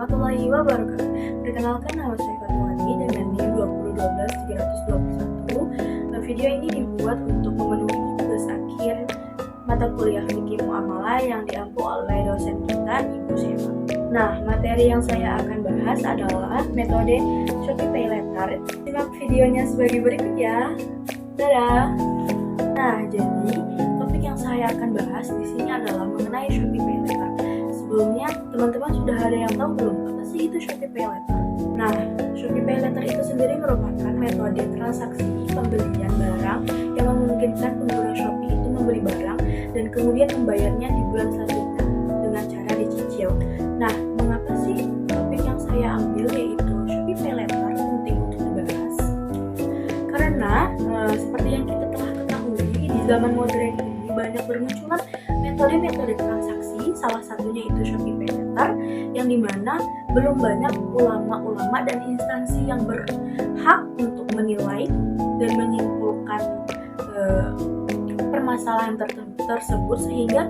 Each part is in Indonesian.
warahmatullahi wabarakatuh. Perkenalkan, nama saya Fatmawati dengan NIM 2012321. Video ini dibuat untuk memenuhi tugas akhir mata kuliah fikih muamalah yang diampu oleh dosen kita, Ibu Seva. Nah, materi yang saya akan bahas adalah metode Shopee Pay Later. Simak videonya sebagai berikut ya. Dadah. Nah, jadi topik yang saya akan bahas di sini adalah mengenai Shopee Pay Later. Sebelumnya, teman-teman sudah ada yang tahu belum apa sih itu Shopee Pay Later? Nah, Shopee Pay Later itu sendiri merupakan metode transaksi pembelian barang yang memungkinkan pengguna Shopee itu membeli barang dan kemudian membayarnya di bulan selanjutnya dengan cara dicicil. Nah, mengapa sih topik yang saya ambil yaitu Shopee Pay Later penting untuk dibahas? Karena seperti yang kita telah ketahui, di zaman modern ini banyak bermunculan metode-metode transaksi, salah satunya itu Shopee Pay Later, yang dimana belum banyak ulama-ulama dan instansi yang berhak untuk menilai dan menyimpulkan permasalahan tersebut, sehingga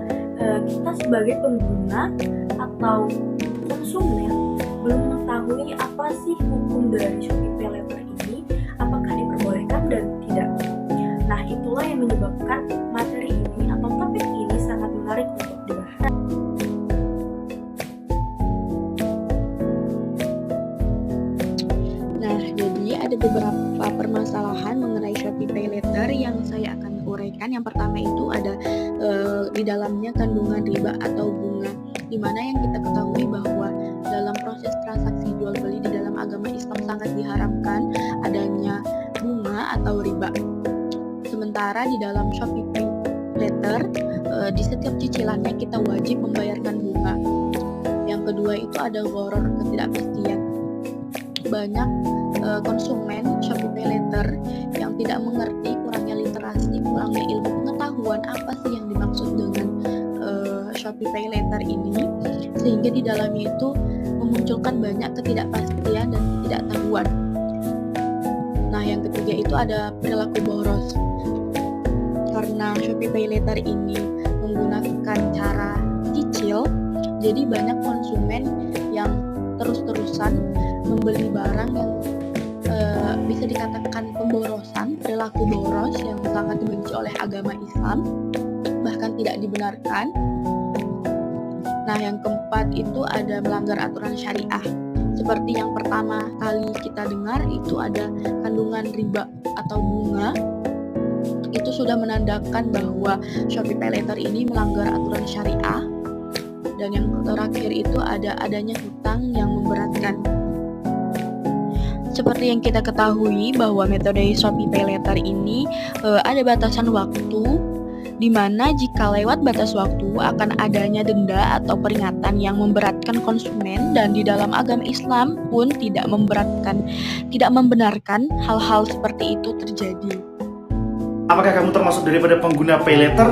kita sebagai pengguna atau konsumen belum mengetahui apa sih hukum dari Shopee Pay Later ini, apakah diperbolehkan dan tidak. Nah, itulah yang menyebabkan materi ini atau topik ini sangat menarik untuk dibahas. Nah, jadi ada beberapa permasalahan mengenai Shopee Pay Later yang saya akan uraikan. Yang pertama itu ada di dalamnya kandungan riba atau bunga, di mana yang kita ketahui bahwa dalam proses transaksi jual beli di dalam agama Islam sangat diharamkan adanya bunga atau riba. Sementara di dalam Shopee Pay Later, di setiap cicilannya kita wajib membayarkan bunga. Yang kedua itu ada gharar, ketidakpastian. Banyak konsumen Shopee Pay Later yang tidak mengerti, kurangnya literasi, kurangnya ilmu pengetahuan apa sih yang dimaksud dengan Shopee Pay Later ini, sehingga di dalamnya itu memunculkan banyak ketidakpastian dan ketidaktahuan. Nah, yang ketiga itu ada perilaku boros. Karena Shopee Pay Later ini menggunakan cara cicil, jadi banyak konsumen yang terus-terusan membeli barang yang bisa dikatakan pemborosan, perilaku boros yang sangat dibenci oleh agama Islam, bahkan tidak dibenarkan. Nah, yang keempat itu ada melanggar aturan syariah. Seperti yang pertama kali kita dengar itu ada kandungan riba atau bunga. Itu sudah menandakan bahwa Shopee Pay Later ini melanggar aturan syariah. Dan yang terakhir itu adanya hutang yang memberatkan. Seperti yang kita ketahui bahwa metode Shopee Pay Later ini ada batasan waktu, di mana jika lewat batas waktu akan adanya denda atau peringatan yang memberatkan konsumen, dan di dalam agama Islam pun tidak membenarkan hal-hal seperti itu terjadi. Apakah kamu termasuk daripada pengguna Pay Later?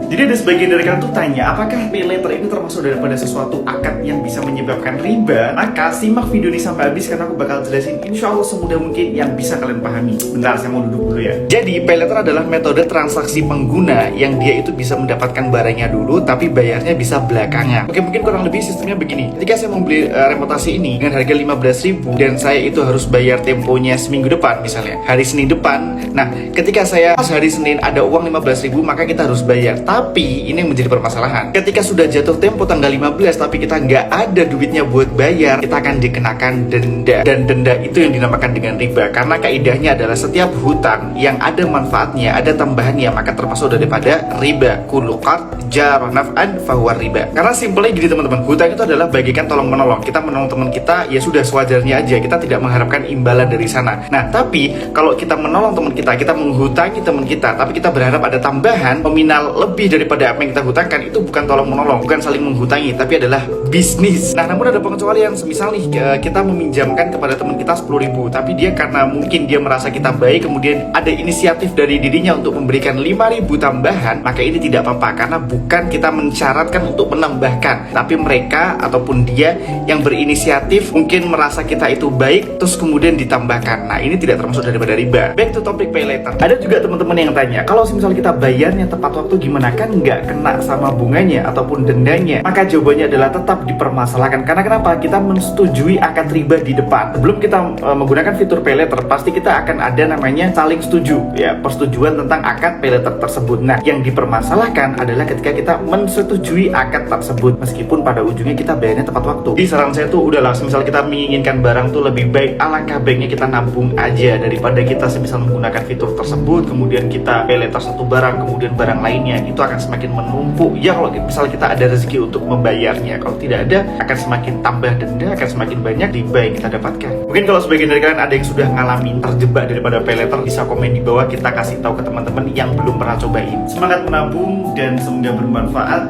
Jadi ada sebagian dari kalian tuh tanya, apakah Pay Later ini termasuk daripada sesuatu akad yang bisa menyebabkan riba? Maka simak video ini sampai habis karena aku bakal jelasin insya Allah semudah mungkin yang bisa kalian pahami. Bentar, saya mau duduk dulu ya. Jadi Pay Later adalah metode transaksi pengguna yang dia itu bisa mendapatkan barangnya dulu tapi bayarnya bisa belakangan. Oke, mungkin kurang lebih sistemnya begini. Ketika saya mau beli remote AC ini dengan harga 15.000 dan saya itu harus bayar temponya seminggu depan, misalnya hari Senin depan. Nah, ketika saya pas hari Senin ada uang 15.000, maka kita harus bayar. Tapi ini yang menjadi permasalahan. Ketika sudah jatuh tempo tanggal 15 tapi kita nggak ada duitnya buat bayar, kita akan dikenakan denda. Dan denda itu yang dinamakan dengan riba. Karena kaidahnya adalah setiap hutang yang ada manfaatnya, ada tambahannya, maka termasuk daripada riba. Kullu qard jar naf'an fahuwa riba. Karena simpelnya gini teman-teman, hutang itu adalah bagikan tolong menolong. Kita menolong teman kita, ya sudah sewajarnya aja. Kita tidak mengharapkan imbalan dari sana. Nah, tapi kalau kita menolong teman kita menghutangi teman kita, tapi kita berharap ada tambahan nominal lebih daripada apa yang kita hutangkan, itu bukan tolong menolong, bukan saling menghutangi, tapi adalah bisnis. Nah, namun ada pengecualian. Semisal nih kita meminjamkan kepada teman kita 10.000, tapi dia karena mungkin dia merasa kita baik, kemudian ada inisiatif dari dirinya untuk memberikan 5.000 tambahan, maka ini tidak apa-apa karena bukan kita mensyaratkan untuk menambahkan, tapi mereka ataupun dia yang berinisiatif mungkin merasa kita itu baik terus kemudian ditambahkan. Nah, ini tidak termasuk daripada riba. Back to topic pay later. Ada juga teman-teman yang tanya, kalau misalnya kita bayarnya tepat waktu gimana, kan nggak kena sama bunganya ataupun dendanya? Maka jawabannya adalah tetap dipermasalahkan. Karena kenapa? Kita mensetujui akad riba di depan. Sebelum kita menggunakan fitur pay later, pasti kita akan ada namanya saling setuju, ya, persetujuan tentang akad pay later tersebut. Nah, yang dipermasalahkan adalah ketika kita mensetujui akad tersebut meskipun pada ujungnya kita bayarnya tepat waktu. Jadi saran saya tuh udahlah, misal kita menginginkan barang tuh lebih baik, alangkah baiknya kita nabung aja daripada kita semisal menggunakan fitur tersebut kemudian kita pay later satu barang kemudian barang lainnya, itu akan semakin menumpuk. Ya kalau misal kita ada rezeki untuk membayarnya, kalau tidak ada akan semakin tambah denda, akan semakin banyak riba yang kita dapatkan. Mungkin kalau sebagian dari kalian ada yang sudah ngalamin terjebak daripada pay later, bisa komen di bawah, kita kasih tahu ke teman-teman yang belum pernah cobain. Semangat menabung dan semoga bermanfaat.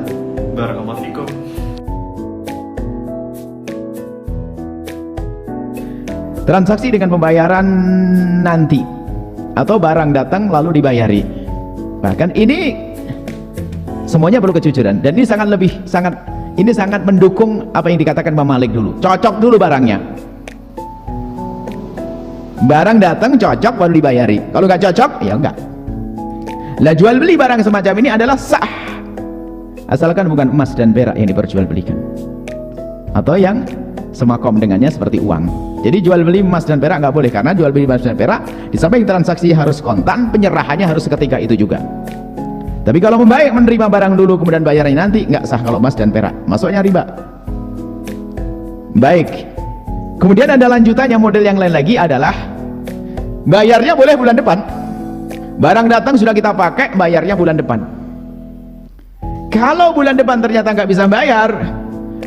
Barakallahu fikum. Transaksi dengan pembayaran nanti atau barang datang lalu dibayari. Bahkan ini semuanya perlu kejujuran, dan ini sangat mendukung apa yang dikatakan Pak Malik dulu. Cocok dulu barangnya. Barang datang cocok baru dibayari. Kalau nggak cocok ya enggak. Lah jual beli barang semacam ini adalah sah asalkan bukan emas dan perak yang diperjualbelikan atau yang semakom dengannya seperti uang. Jadi jual beli emas dan perak nggak boleh, karena jual beli emas dan perak di samping transaksi harus kontan, penyerahannya harus seketika itu juga. Tapi kalau menerima barang dulu kemudian bayarnya nanti, nggak sah kalau emas dan perak, masuknya riba. Baik, kemudian ada lanjutannya, model yang lain lagi adalah bayarnya boleh bulan depan. Barang datang sudah kita pakai, bayarnya bulan depan. Kalau bulan depan ternyata nggak bisa bayar,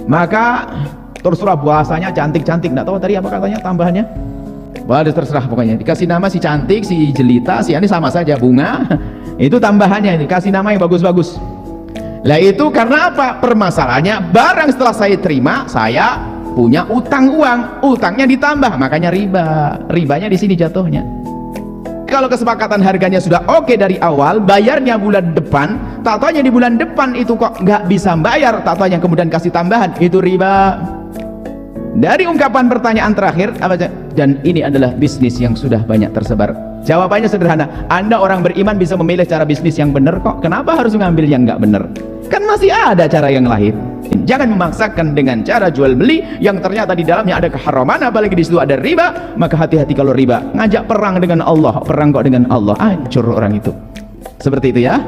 maka terserah, bahasanya cantik-cantik, nggak tahu tadi apa katanya tambahannya. Wah, terserah pokoknya. Dikasih nama si cantik, si jelita, si ini sama saja, bunga. Itu tambahannya, dikasih nama yang bagus-bagus. Lah itu karena apa? Permasalahannya barang setelah saya terima, saya punya utang uang, utangnya ditambah, makanya riba. Ribanya di sini jatuhnya. Kalau kesepakatan harganya sudah oke dari awal, bayarnya bulan depan, tak-taunya di bulan depan itu kok nggak bisa bayar, tak-taunya kemudian kasih tambahan, itu riba. Dari ungkapan pertanyaan terakhir, dan ini adalah bisnis yang sudah banyak tersebar. Jawabannya sederhana, Anda orang beriman bisa memilih cara bisnis yang benar kok. Kenapa harus mengambil yang nggak benar? Kan masih ada cara yang lain. Jangan memaksakan dengan cara jual beli yang ternyata di dalamnya ada keharaman, apalagi di situ ada riba. Maka hati-hati kalau riba. Ngajak perang dengan Allah, perang kok dengan Allah, hancur orang itu. Seperti itu ya.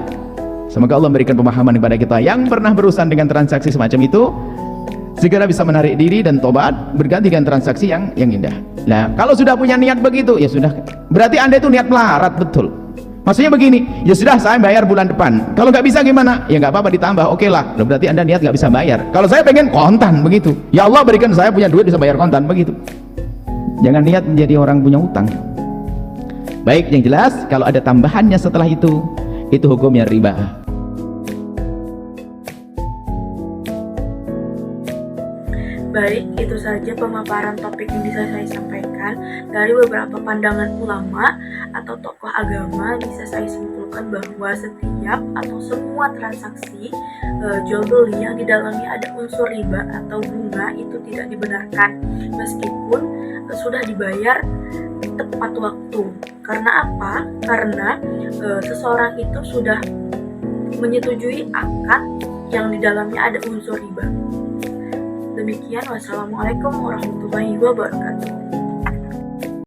Semoga Allah memberikan pemahaman kepada kita yang pernah berurusan dengan transaksi semacam itu, segera bisa menarik diri dan tobat, berganti dengan transaksi yang indah. Nah, kalau sudah punya niat begitu, ya sudah. Berarti Anda itu niat melarat betul. Maksudnya begini, ya sudah saya bayar bulan depan. Kalau nggak bisa gimana? Ya nggak apa-apa ditambah, oke lah. Berarti Anda niat nggak bisa bayar. Kalau saya pengen kontan begitu, ya Allah berikan saya punya duit bisa bayar kontan begitu. Jangan niat menjadi orang punya utang. Baik, yang jelas kalau ada tambahannya setelah itu hukumnya riba. Baik, itu saja pemaparan topik yang bisa saya sampaikan. Dari beberapa pandangan ulama atau tokoh agama, bisa saya simpulkan bahwa setiap atau semua transaksi jual beli yang di dalamnya ada unsur riba atau bunga itu tidak dibenarkan meskipun sudah dibayar tepat waktu. Karena apa? Karena seseorang itu sudah menyetujui akad yang di dalamnya ada unsur riba. Demikian, wassalamualaikum warahmatullahi wabarakatuh.